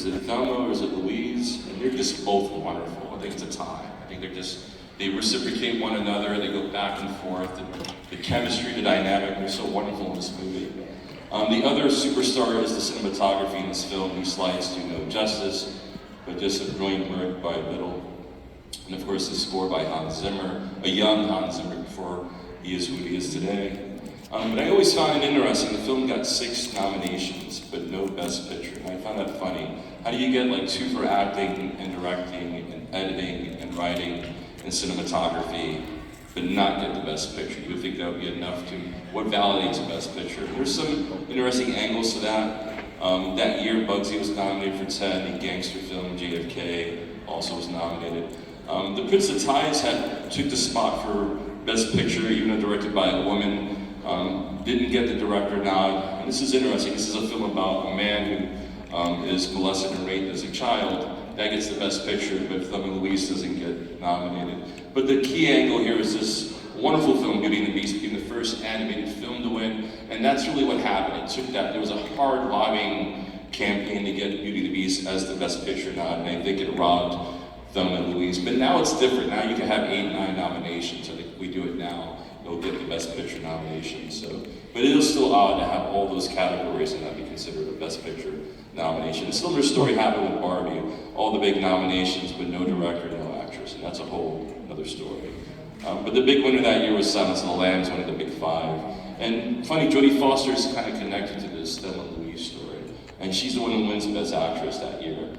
is it Thelma or is it Louise? And they're just both wonderful. I think it's a tie. I think they reciprocate one another, they go back and forth. The chemistry, the dynamic, they're so wonderful in this movie. The other superstar is the cinematography in this film. These slides do no justice, but just a brilliant work by Biddle. And of course, the score by Hans Zimmer, a young Hans Zimmer before he is who he is today. But I always found it interesting. The film got 6 nominations, but no Best Picture. And I found that funny. How do you get like 2 for acting and directing and editing and writing and cinematography, but not get the Best Picture? You would think that would be enough to, what validates a Best Picture? There's some interesting angles to that. That year, Bugsy was nominated for 10, the gangster film JFK also was nominated. The Prince of Tides took the spot for Best Picture, even though directed by a woman. Didn't get the director nod. And this is interesting. This is a film about a man who is molested and raped as a child. That gets the Best Picture, but Thelma and Louise doesn't get nominated. But the key angle here is this wonderful film, Beauty and the Beast, being the first animated film to win. And that's really what happened. It took that. There was a hard lobbying campaign to get Beauty and the Beast as the Best Picture nod, and I think it robbed Thelma and Louise. But now it's different. Now you can have 8, 9 nominations. I think we do it now. You'll get the Best Picture nomination. But it is still odd to have all those categories and not be considered a Best Picture nomination. A similar story happened with Barbie. All the big nominations, but no director, no actress, and that's a whole other story. But the big winner that year was Silence of the Lambs, one of the big 5. And funny, Jodie Foster is kind of connected to this Thelma and Louise story, and she's the one who wins Best Actress that year.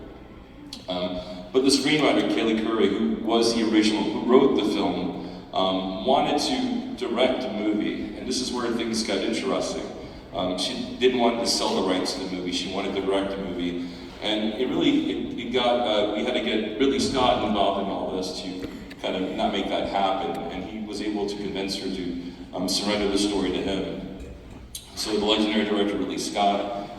But the screenwriter, Kaylee Curry, who was the original, who wrote the film, wanted to direct the movie, and this is where things got interesting. She didn't want to sell the rights to the movie, she wanted to direct the movie. And we had to get Ridley Scott involved in all this to kind of not make that happen, and he was able to convince her to surrender the story to him. So the legendary director Ridley Scott,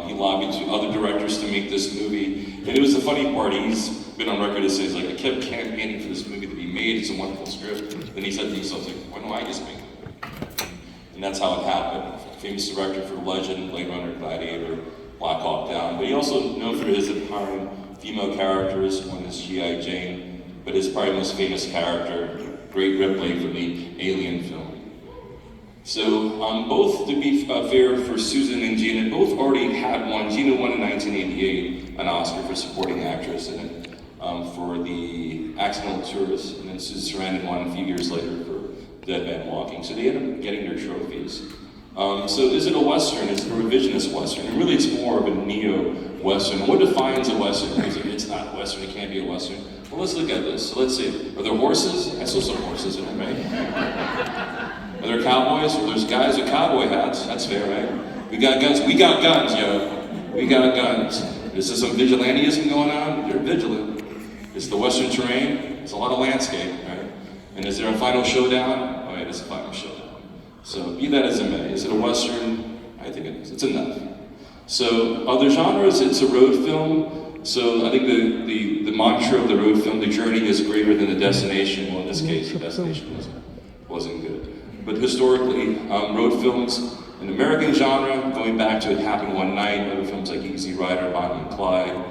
he lobbied to other directors to make this movie. And it was the funny part, he's been on record as saying, like, I kept campaigning for this movie to be made, it's a wonderful script. Then he said to himself, like, why don't I just make it? And that's how it happened. Famous director for Legend, Blade Runner, Gladiator, Black Hawk Down. But he also known for his empowering female characters, one is G.I. Jane, but his probably most famous character, Great Ripley from the Alien film. So both, to be fair for Susan and Gina, both already had one. Gina won in 1988 an Oscar for supporting actress in it for The Accidental Tourist, and then Susan Sarandon won a few years later for Dead Man Walking. So they ended up getting their trophies. So is it a Western? Is it a revisionist Western? And really it's more of a neo-Western. What defines a Western? Because if it's not a Western, it can't be a Western. Well, let's look at this. So let's see, are there horses? I saw some horses in it, right? Are there cowboys? Well, there's guys with cowboy hats. That's fair, right? We got guns. We got guns, yo. We got guns. Is there some vigilantism going on? They're vigilant. It's the Western terrain. It's a lot of landscape, right? And is there a final showdown? Oh, yeah, there's a final showdown. So be that as it may. Is it a Western? I think it is. It's enough. So other genres, it's a road film. So I think the mantra of the road film, the journey is greater than the destination. Well, in this case, the destination wasn't good. But historically, road films, an American genre, going back to It Happened One Night, other films like Easy Rider, Bonnie and Clyde,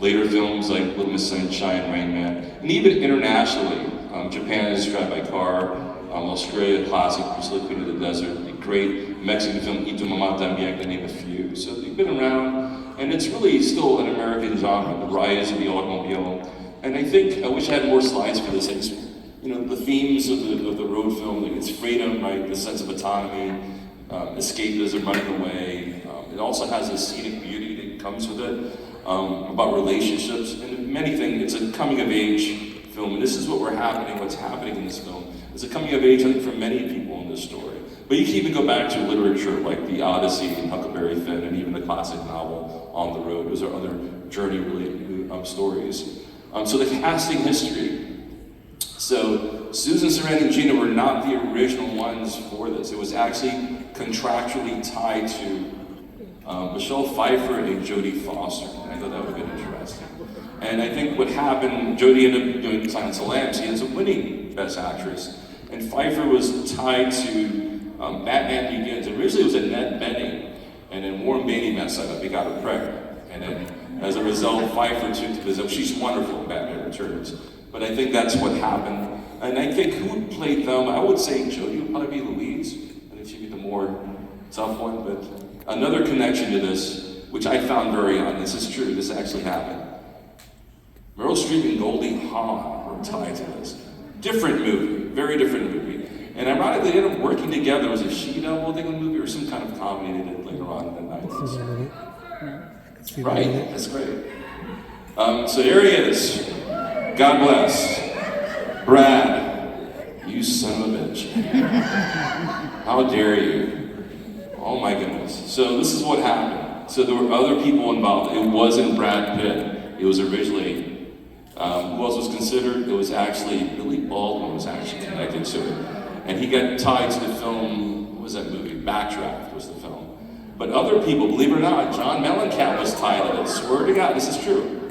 later films like Little Miss Sunshine, Rain Man, and even internationally, Japan is Drive by Car, Australia, classic, Priscilla Queen of the Desert, the great Mexican film Y Tu Mamá También, to name a few. So they've been around, and it's really still an American genre, the rise of the automobile. And I think, I wish I had more slides for this. The themes of the road film, like it's freedom, right? The sense of autonomy, escapism, running away. It also has a scenic beauty that comes with it, about relationships, and many things. It's a coming-of-age film, and this is what's happening in this film. It's a coming-of-age, I think, for many people in this story. But you can even go back to literature like The Odyssey and Huckleberry Finn, and even the classic novel On the Road. Those are other journey-related stories. So the casting history. So Susan Sarandon and Gina were not the original ones for this. It was actually contractually tied to Michelle Pfeiffer and Jodie Foster. And I thought that would have been interesting. And I think what happened, Jodie ended up doing Silence of the Lambs. She ends up winning Best Actress. And Pfeiffer was tied to Batman Begins. Originally it was Annette Bening, and then Warren Beatty messed up. He got her pregnant. And then as a result, Pfeiffer took to this. She's wonderful in Batman Returns. But I think that's what happened. And I think who would play Thelma? I would say Jodie would probably be Louise. I think she'd be the more tough one. But another connection to this, which I found very odd, this is true, this actually happened. Meryl Streep and Goldie Hawn were tied to this. Different movie, very different movie. And ironically, they ended up working together. Was it she-devil, I think, in the movie, or some kind of comedy they did later on in the 90s? Right, that's great. So there he is. God bless. Brad, you son of a bitch. How dare you? Oh my goodness. So this is what happened. So there were other people involved. It wasn't Brad Pitt. It was originally, who else was considered? It was actually, Billy Baldwin was actually connected to it. And he got tied to the film, what was that movie? Backdraft was the film. But other people, believe it or not, John Mellencamp was tied to it. Swear to God, this is true.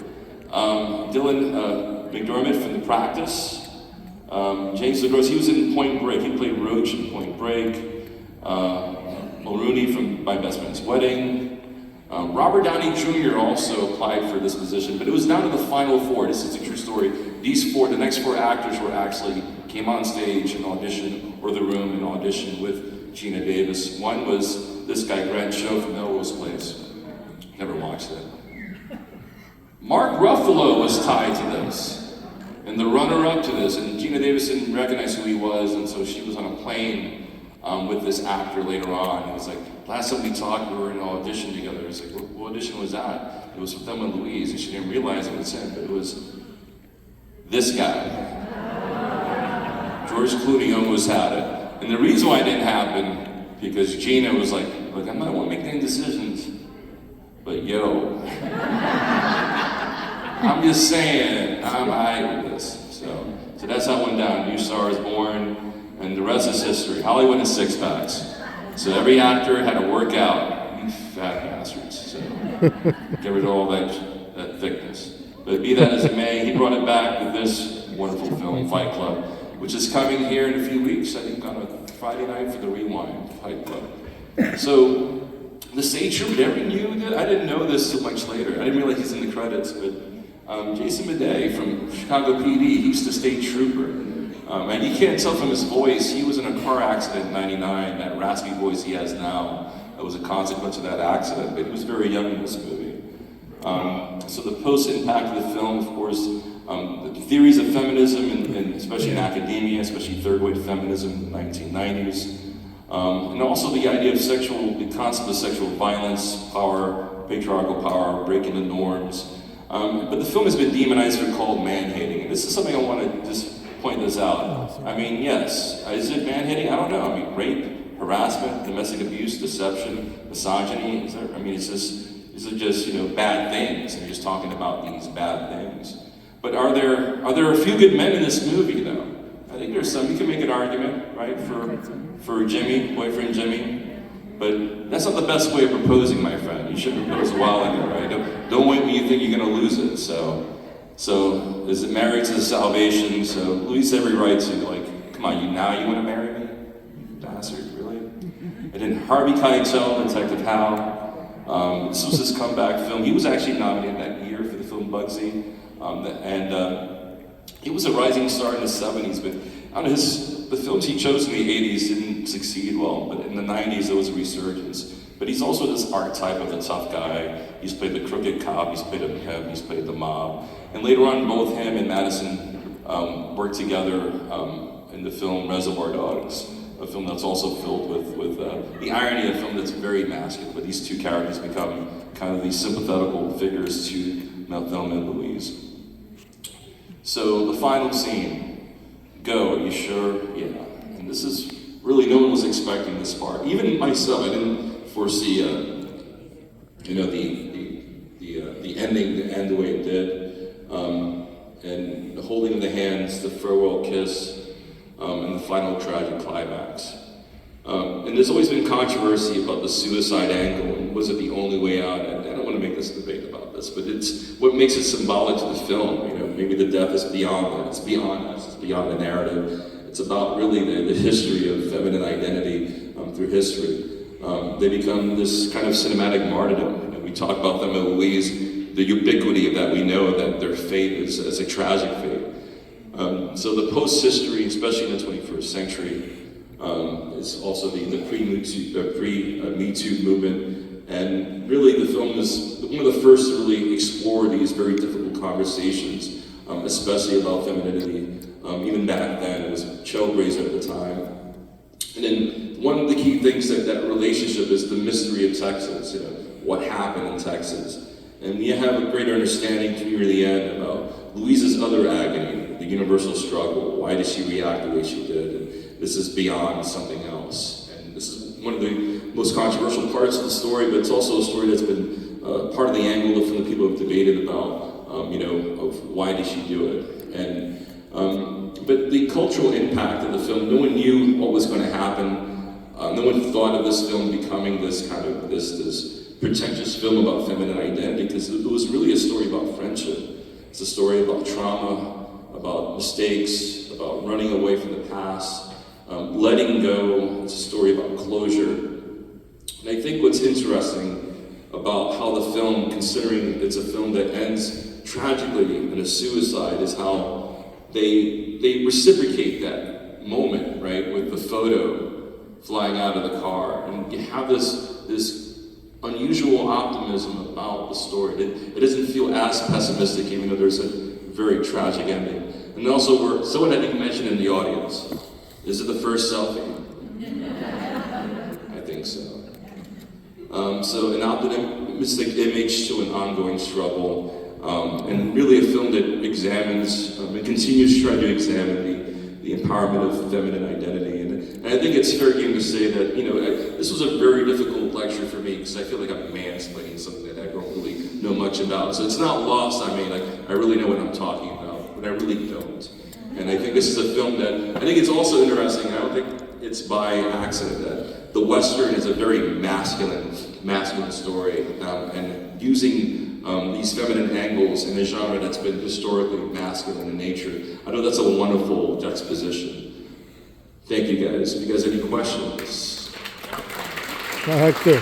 Dylan McDermott from The Practice. James LaGrosse, he was in Point Break. He played Roach in Point Break. Mulrooney from My Best Friend's Wedding. Robert Downey Jr. also applied for this position, but it was down to the final four. This is a true story. These four, the next four actors were actually came on stage and auditioned, or the room and auditioned with Gina Davis. One was this guy, Grant Show from Melrose Place. Never watched it. Mark Ruffalo was tied to this, and the runner-up to this, and Gina Davis didn't recognize who he was, and so she was on a plane with this actor later on. It was like, last time we talked, we were in an audition together. It was like, what audition was that? It was for Thelma and Louise, and she didn't realize it was him, but it was this guy. George Clooney almost had it. And the reason why it didn't happen, because Gina was like, look, I'm not one making any decisions, but yo, I'm just saying, I'm alright with this. So that's how it went down. New Star is born, and the rest is history. Hollywood is six packs. So every actor had to work out, you fat bastards. So get rid of all that thickness. But be that as it may, he brought it back with this wonderful film, Fight Club, which is coming here in a few weeks, I think on a Friday night for the Rewind, Fight Club. So the stage troupe, never knew that. I didn't know this so much later. I didn't realize he's in the credits, but Jason Midday from Chicago PD, he used to stage trooper. And you can't tell from his voice, he was in a car accident in '99, that raspy voice he has now. That was a consequence of that accident, but he was very young in this movie. So the post-impact of the film, of course, the theories of feminism, and especially in academia, especially third-wave feminism in the 1990s, and also the idea of the concept of sexual violence, power, patriarchal power, breaking the norms. But the film has been demonized or called man-hating, and this is something I want to just point this out. I mean, yes, is it man-hating? I don't know. I mean, rape, harassment, domestic abuse, deception, misogyny. These are just bad things. And you're just talking about these bad things. But are there a few good men in this movie though? I think there's some. You can make an argument, right, for Jimmy, boyfriend Jimmy. But that's not the best way of proposing, my friend. You should propose a while ago, right? Don't wait when you think you're gonna lose it. So is it married to salvation? So Louise had every right to, like, come on, you want to marry me? You bastard, really? And then Harvey Keitel, Detective Hal. This was his comeback film. He was actually nominated that year for the film Bugsy. He was a rising star in the 70s, but I don't know, the films he chose in the 80s didn't succeed well, but in the 90s there was a resurgence. But he's also this archetype of the tough guy. He's played the crooked cop, he's played a pimp, he's played the mob. And later on, both him and Madison worked together in the film Reservoir Dogs, a film that's also filled with the irony of a film that's very masculine, but these two characters become kind of these sympathetical figures to Thelma and Louise. So the final scene, go, are you sure? Yeah. And this is really, no one was expecting this part. Even myself, I didn't foresee the ending to end the way it did. And the holding of the hands, the farewell kiss, and the final tragic climax. And there's always been controversy about the suicide angle, and was it the only way out? And I don't want to make this debate about this, but it's what makes it symbolic to the film. Maybe the death is beyond that. It's beyond us. It's beyond the narrative. It's about really the history of feminine identity through history. They become this kind of cinematic martyrdom. We talk about them at Louise. the ubiquity of that. We know that their fate is a tragic fate. So the post-history, especially in the 21st century, is also the pre-Me Too movement. And really the film is one of the first to really explore these very difficult conversations, especially about femininity. Even back then, it was trailblazer at the time. And then one of the key things that relationship is the mystery of Texas, what happened in Texas. And we have a greater understanding near the end about Louise's other agony, the universal struggle. Why did she react the way she did? And this is beyond something else. And this is one of the most controversial parts of the story, but it's also a story that's been part of the angle from the people who have debated about, of why did she do it. And but the cultural impact of the film, no one knew what was going to happen. No one thought of this film becoming this kind of this pretentious film about feminine identity, because it was really a story about friendship. It's a story about trauma, about mistakes, about running away from the past, letting go. It's a story about closure. And I think what's interesting about how the film, considering it's a film that ends tragically in a suicide, is how they reciprocate that moment, right, with the photo flying out of the car, and you have this unusual optimism about the story. It doesn't feel as pessimistic, even though there's a very tragic ending. And also, someone I didn't mention in the audience. Is it the first selfie? I think so. So an optimistic image to an ongoing struggle. And really a film that examines and continues to try to examine the empowerment of feminine identity. And I think it's fair game to say that, this was a very difficult lecture for me, because I feel like I'm mansplaining something that I don't really know much about. So it's not lost on me, I really know what I'm talking about, but I really don't. And I think this is a film that, I think it's also interesting, I don't think it's by accident that the Western is a very masculine story, and using these feminine angles in a genre that's been historically masculine in nature. I know that's a wonderful juxtaposition. Thank you guys. If you guys have any questions? Hector.